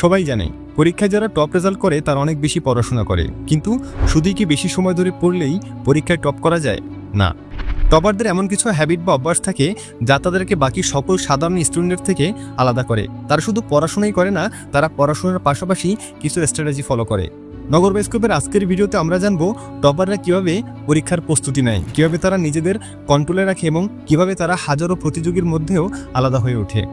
সবাই জানে পরীক্ষায় যারা টপ রেজাল্ট করে তারা অনেক বেশি পড়াশোনা করে, কিন্তু শুধুই কি বেশি সময় ধরে পড়লেই পরীক্ষায় টপ করা যায়? না। টপারদের এমন কিছু হ্যাবিট বা অভ্যাস থাকে যা তাদেরকে বাকি সকল সাধারণ স্টুডেন্টের থেকে আলাদা করে। তারা শুধু পড়াশোনাই করে না, তারা পড়াশোনার পাশাপাশি কিছু স্ট্র্যাটেজি ফলো করে। নগর বায়োস্কোপের আজকের ভিডিওতে আমরা জানবো টপাররা কিভাবে পরীক্ষার প্রস্তুতি নেয়, কিভাবে তারা নিজেদের কন্ট্রোলে রাখে এবং কিভাবে তারা হাজারো প্রতিযোগীর মধ্যেও আলাদা হয়ে ওঠে।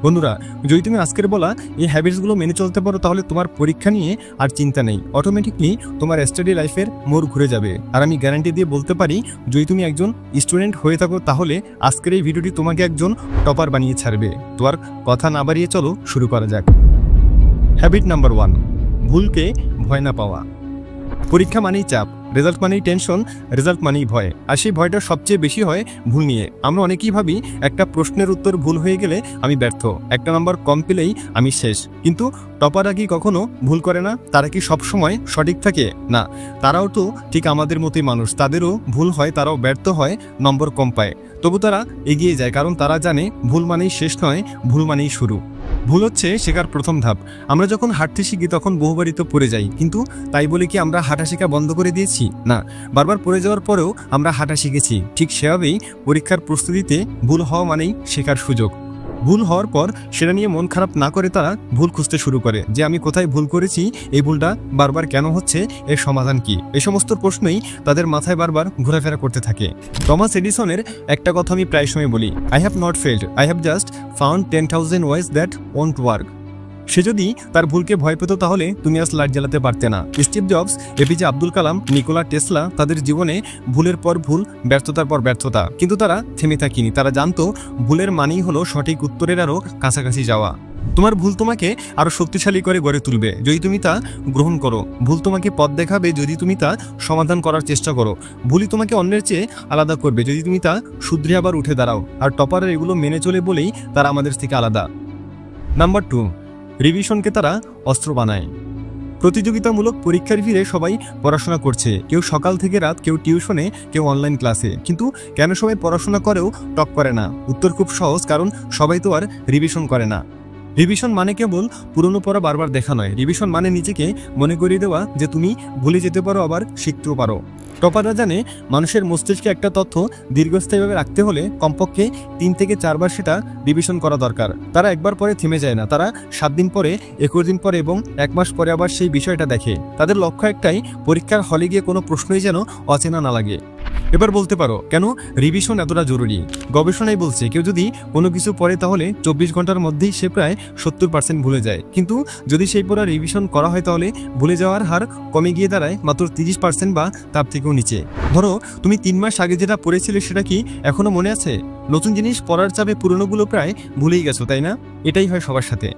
বন্ধুরা, যদি তুমি আজকের বলা এই হ্যাবিটসগুলো মেনে চলতে পারো তাহলে তোমার পরীক্ষা নিয়ে আর চিন্তা নেই, অটোমেটিকলি তোমার স্টাডি লাইফের মোড় ঘুরে যাবে। আর আমি গ্যারান্টি দিয়ে বলতে পারি, যদি তুমি একজন স্টুডেন্ট হয়ে থাকো তাহলে আজকের এই ভিডিওটি তোমাকে একজন টপার বানিয়ে ছাড়বে। তো আর কথা না বাড়িয়ে চলো শুরু করা যাক। হ্যাবিট নাম্বার 1, ভুলকে ভয় না পাওয়া। পরীক্ষা মানেই চাপ, রেজাল্ট মানেই টেনশন, রেজাল্ট মানেই ভয়। আর সেই ভয়টা সবচেয়ে বেশি হয় ভুল নিয়ে। আমরা অনেকেই ভাবি একটা প্রশ্নের উত্তর ভুল হয়ে গেলে আমি ব্যর্থ, একটা নাম্বার কম পেলেই আমি শেষ। কিন্তু টপাররা কি কখনো ভুল করে না? তারা কি সবসময় সঠিক থাকে? না, তারাও তো ঠিক আমাদের মতোই মানুষ, তাদেরও ভুল হয়, তারাও ব্যর্থ হয়, নম্বর কম পায়। তবু তারা এগিয়ে যায়, কারণ তারা জানে ভুল মানেই শেষ নয়, ভুল মানেই শুরু। ভুল হচ্ছে শেখার প্রথম ধাপ। আমরা যখন হাঁটতে শিখি তখন বহুবারই তো পড়ে যাই, কিন্তু তাই বলে কি আমরা হাঁটা শেখা বন্ধ করে দিয়েছি? না, বারবার পড়ে যাওয়ার পরেও আমরা হাঁটা শিখেছি। ঠিক সেভাবেই পরীক্ষার প্রস্তুতিতে ভুল হওয়া মানেই শেখার সুযোগ। ভুল হওয়ার পর সেটা নিয়ে মন খারাপ না করে তারা ভুল খুঁজতে শুরু করে, যে আমি কোথায় ভুল করেছি, এই ভুলটা বারবার কেন হচ্ছে, এর সমাধান কি? এই সমস্ত প্রশ্নই তাদের মাথায় বারবার ঘোরাফেরা করতে থাকে। টমাস এডিসনের একটা কথা আমি প্রায় সময় বলি, I have not failed, I have just found 10,000 ways that won't work. সে যদি তার ভুলকে ভয় পেত তাহলে তুমি আজ লাইট জ্বালাতে পারতে না। Steve jobs, APJ Abdul Kalam, Nikola Tesla, তাদের জীবনে ভুলের পর ভুল, ব্যর্থতার পর ব্যর্থতা, কিন্তু তারা থেমে থাকেনি। তারা জানতো ভুলের মানেই হলো সঠিক উত্তরের আরও কাছাকাছি যাওয়া। তোমার ভুল তোমাকে আরও শক্তিশালী করে গড়ে তুলবে যদি তুমি তা গ্রহণ করো। ভুল তোমাকে পথ দেখাবে যদি তুমি তা সমাধান করার চেষ্টা করো। ভুলই তোমাকে অন্যের চেয়ে আলাদা করবে যদি তুমি তা শুধরে আবার উঠে দাঁড়াও। আর টপারের এগুলো মেনে চলে বলেই তারা আমাদের থেকে আলাদা। নাম্বার 2, রিভিশনকে তারা অস্ত্র বানায়। প্রতিযোগিতামূলক পরীক্ষার ভিড়ে সবাই পড়াশোনা করছে, কেউ সকাল থেকে রাত, কেউ টিউশনে, কেউ অনলাইন ক্লাসে। কিন্তু কেন সবাই পড়াশোনা করেও টপ করে না? উত্তর খুব সহজ, কারণ সবাই তো আর রিভিশন করে না। রিভিশন মানে কেবল পুরনো পড়া বারবার দেখা নয়, রিভিশন মানে নিজেকে মনে করিয়ে দেওয়া যে তুমি ভুলে যেতে পারো, আবার শিখতেও পারো। টপাররা জানে মানুষের মস্তিষ্কে একটা তথ্য দীর্ঘস্থায়ীভাবে রাখতে হলে কমপক্ষে 3 থেকে 4 বার সেটা রিভিশন করা দরকার। তারা একবার পরে থেমে যায় না, তারা 7 দিন পরে, 21 দিন পরে এবং 1 মাস পরে আবার সেই বিষয়টা দেখে। তাদের লক্ষ্য একটাই, পরীক্ষার হলে গিয়ে কোনো প্রশ্নই যেন অচেনা না লাগে। এবার বলতে পারো কেন রিভিশন এতটা জরুরি? গবেষণাই বলছে কেউ যদি কোনো কিছু পড়ে তাহলে 24 ঘন্টার মধ্যেই সে প্রায় 70% ভুলে যায়। কিন্তু যদি সেই পড়া রিভিশন করা হয় তাহলে ভুলে যাওয়ার হার কমে গিয়ে দাঁড়ায় মাত্র 30% বা তার থেকেও নিচে। ধরো তুমি 3 মাস আগে যেটা পড়েছিলে সেটা কি এখনো মনে আছে? নতুন জিনিস পড়ার চাপে পুরনোগুলো প্রায় ভুলেই গেছো, তাই না? এটাই হয় সবার সাথে।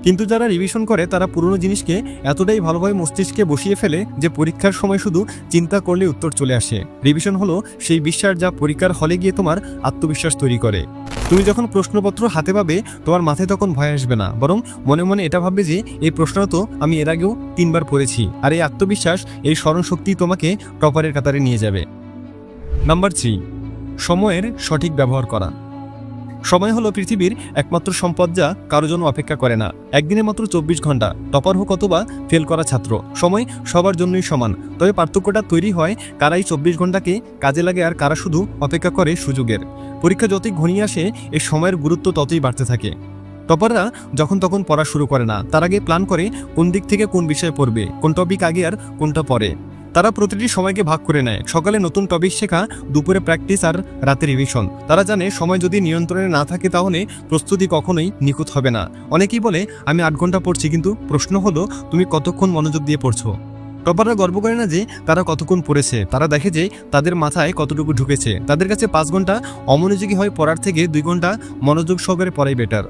কিন্তু যারা রিভিশন করে তারা পুরনো জিনিসকে এতটাই ভালোভাবে মস্তিষ্কে বসিয়ে ফেলে যে পরীক্ষার সময় শুধু চিন্তা করলে উত্তর চলে আসে। রিভিশন হলো সেই বিশ্বাস যা পরীক্ষার হলে গিয়ে তোমার আত্মবিশ্বাস তৈরি করে। তুমি যখন প্রশ্নপত্র হাতে পাবে তোমার মাথায় তখন ভয় আসবে না, বরং মনে মনে এটা ভাববে যে এই প্রশ্নটা তো আমি এর আগেও 3 বার পড়েছি। আর এই আত্মবিশ্বাস, এই স্মরণশক্তি তোমাকে টপারের কাতারে নিয়ে যাবে। নাম্বার 3, সময়ের সঠিক ব্যবহার করা। সময় হলো পৃথিবীর একমাত্র সম্পদ যা কারো জন্য অপেক্ষা করে না। একদিনে মাত্র 24 ঘন্টা। টপার হোক অথবা ফেল করা ছাত্র, সময় সবার জন্যই সমান। তবে পার্থক্যটা তৈরি হয় কারাই 24 ঘন্টাকে কাজে লাগে আর কারা শুধু অপেক্ষা করে সুযোগের। পরীক্ষা যতই ঘনিয়ে আসে এই সময়ের গুরুত্ব ততই বাড়তে থাকে। টপাররা যখন তখন পড়া শুরু করে না, তার আগে প্ল্যান করে কোন দিক থেকে কোন বিষয়ে পড়বে, কোন টপিক আগে আর কোনটা পরে। তারা প্রতিটি সময়কে ভাগ করে নেয়, সকালে নতুন টপিক শেখা, দুপুরে প্র্যাকটিস আর রাতে রিভিশন। তারা জানে সময় যদি নিয়ন্ত্রণে না থাকে তাহলে প্রস্তুতি কখনোই নিখুঁত হবে না। অনেকেই বলে আমি 8 ঘন্টা পড়ছি, কিন্তু প্রশ্ন হলো তুমি কতক্ষণ মনোযোগ দিয়ে পড়ছো? টপাররা গর্ব করে না যে তারা কতক্ষণ পড়েছে, তারা দেখে যে তাদের মাথায় কতটুকু ঢুকেছে। তাদের কাছে 5 ঘন্টা অমনোযোগী হয়ে পড়ার থেকে 2 ঘন্টা মনোযোগ সহকারে পড়াই বেটার।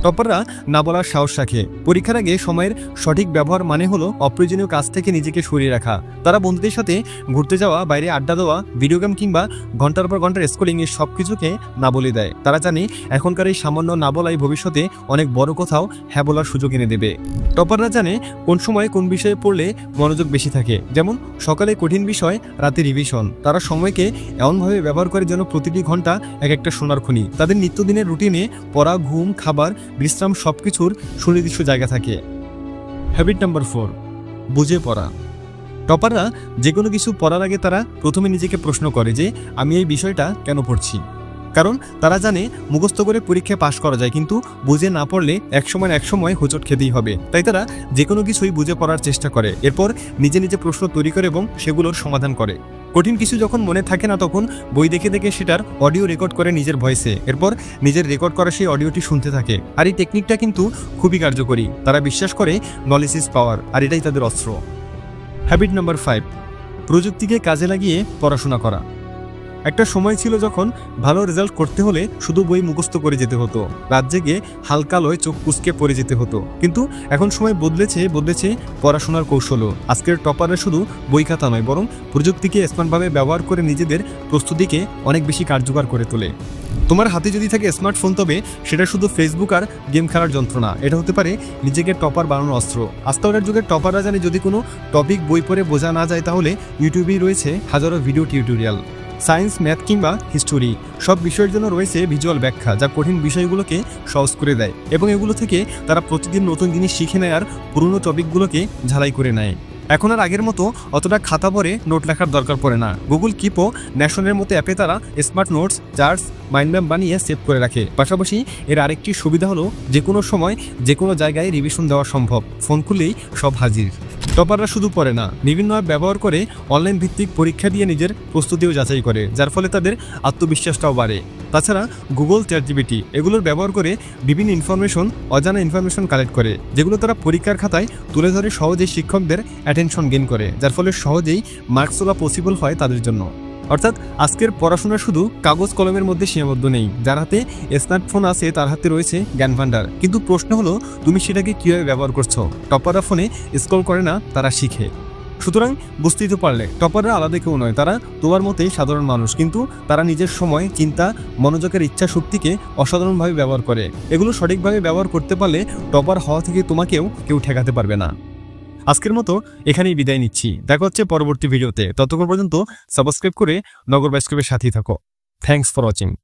টপাররা না বলার সাহস রাখে। পরীক্ষার আগে সময়ের সঠিক ব্যবহার মানে হলো অপ্রয়োজনীয় কাজ থেকে নিজেকে সরিয়ে রাখা। তারা বন্ধুদের সাথে ঘুরতে যাওয়া, বাইরে আড্ডা দেওয়া, ভিডিও গেম কিংবা ঘন্টার পর ঘন্টার স্ক্রলিং এর সব কিছুকে না বলে দেয়। তারা জানে এখনকার এই সামান্য না বলাই ভবিষ্যতে অনেক বড় কোথাও হ্যাঁ বলার সুযোগ এনে দেবে। টপাররা জানে কোন সময় কোন বিষয়ে পড়লে মনোযোগ বেশি থাকে, যেমন সকালে কঠিন বিষয়, রাতে রিভিশন। তারা সময়কে এমনভাবে ব্যবহার করে যেন প্রতিটি ঘন্টা এক একটা সোনার খনি। তাদের নিত্যদিনের রুটিনে পড়া, ঘুম, খাবার, বিশ্রাম সবকিছুর সুনির্দিষ্ট জায়গা থাকে। হ্যাবিট নাম্বার 4, বুঝে পড়া। টপাররা যে কোনো কিছু পড়ার আগে তারা প্রথমে নিজেকে প্রশ্ন করে যে আমি এই বিষয়টা কেন পড়ছি। কারণ তারা জানে মুখস্থ করে পরীক্ষায় পাশ করা যায়, কিন্তু বুঝে না পড়লে একসময় হোঁচট খেতেই হবে। তাই তারা যে কোনো কিছুই বুঝে পড়ার চেষ্টা করে, এরপর নিজে নিজে প্রশ্ন তৈরি করে এবং সেগুলোর সমাধান করে। কঠিন কিছু যখন মনে থাকে না, তখন বই দেখে দেখে সেটার অডিও রেকর্ড করে নিজের ভয়েসে, এরপর নিজের রেকর্ড করা সেই অডিওটি শুনতে থাকে। আর এই টেকনিকটা কিন্তু খুবই কার্যকরী। তারা বিশ্বাস করে নলেজ ইজ পাওয়ার, আর এটাই তাদের অস্ত্র। হ্যাবিট নাম্বার 5, প্রযুক্তিকে কাজে লাগিয়ে পড়াশোনা করা। একটা সময় ছিল যখন ভালো রেজাল্ট করতে হলে শুধু বই মুখস্থ করে যেতে হতো, রাত জেগে হালকা লয় চোখ কুঁচকে পড়ে যেতে হতো। কিন্তু এখন সময় বদলেছে পড়াশোনার কৌশলও। আজকের টপাররা শুধু বই খাতা নয়, বরং প্রযুক্তিকে স্মার্টভাবে ব্যবহার করে নিজেদের প্রস্তুতিকে অনেক বেশি কার্যকর করে তোলে। তোমার হাতে যদি থাকে স্মার্টফোন, তবে সেটা শুধু ফেসবুক আর গেম খেলার যন্ত্র না, এটা হতে পারে নিজেকে টপার বানানোর অস্ত্র। আজকালকার যুগের টপাররা জানে যদি কোনো টপিক বই পড়ে বোঝা না যায়, তাহলে ইউটিউবেই রয়েছে হাজারো ভিডিও টিউটোরিয়াল। সায়েন্স, ম্যাথ কিংবা হিস্টোরি সব বিষয়ের জন্য রয়েছে ভিজুয়াল ব্যাখ্যা, যা কঠিন বিষয়গুলোকে সহজ করে দেয়। এবং এগুলো থেকে তারা প্রতিদিন নতুন জিনিস শিখে নেয় আর পুরনো টপিকগুলোকে ঝালাই করে নেয়। এখন আর আগের মতো অতটা খাতা পড়ে নোট লেখার দরকার পড়ে না। গুগল কিপ ও ন্যাশনের মতো অ্যাপে তারা smart notes, charts, mind map বানিয়ে সেভ করে রাখে। পাশাপাশি এর আরেকটি সুবিধা হলো যে কোনো সময় যে কোনো জায়গায় রিভিশন দেওয়া সম্ভব। ফোন খুললেই সব হাজির। টপাররা শুধু পড়ে না, বিভিন্ন অ্যাপ ব্যবহার করে অনলাইন ভিত্তিক পরীক্ষা দিয়ে নিজের প্রস্তুতিও যাচাই করে, যার ফলে তাদের আত্মবিশ্বাসটাও বাড়ে। তাছাড়া গুগল, চ্যাটজিপিটি এগুলোর ব্যবহার করে বিভিন্ন অজানা ইনফরমেশন কালেক্ট করে, যেগুলো তারা পরীক্ষার খাতায় তুলে ধরে সহজেই শিক্ষকদের অ্যাটেনশন গেইন করে, যার ফলে সহজেই মার্কস তোলা পসিবল হয় তাদের জন্য। অর্থাৎ আজকের পড়াশোনা শুধু কাগজ কলমের মধ্যে সীমাবদ্ধ নেই। যার হাতে স্মার্টফোন আছে তার হাতে রয়েছে জ্ঞান ভান্ডার। কিন্তু প্রশ্ন হলো তুমি সেটাকে কিভাবে ব্যবহার করছো। টপাররা ফোনে স্ক্রল করে না, তারা শিখে। সুতরাং বুঝতেই তো পারলে টপাররা আলাদা কেউ নয়, তারা তোমার মতোই সাধারণ মানুষ, কিন্তু তারা নিজের সময়, চিন্তা, মনোযোগের ইচ্ছা শক্তিকে অসাধারণভাবে ব্যবহার করে। এগুলো সঠিকভাবে ব্যবহার করতে পারলে টপার হওয়া থেকে তোমাকেও কেউ ঠেকাতে পারবে না। আজকের মতো এখানেই বিদায় নিচ্ছি। দেখা হচ্ছে পরবর্তী ভিডিওতে। ততক্ষণ পর্যন্ত সাবস্ক্রাইব করে নগর বাইস্কোপের সাথেই থাকো। Thanks for watching.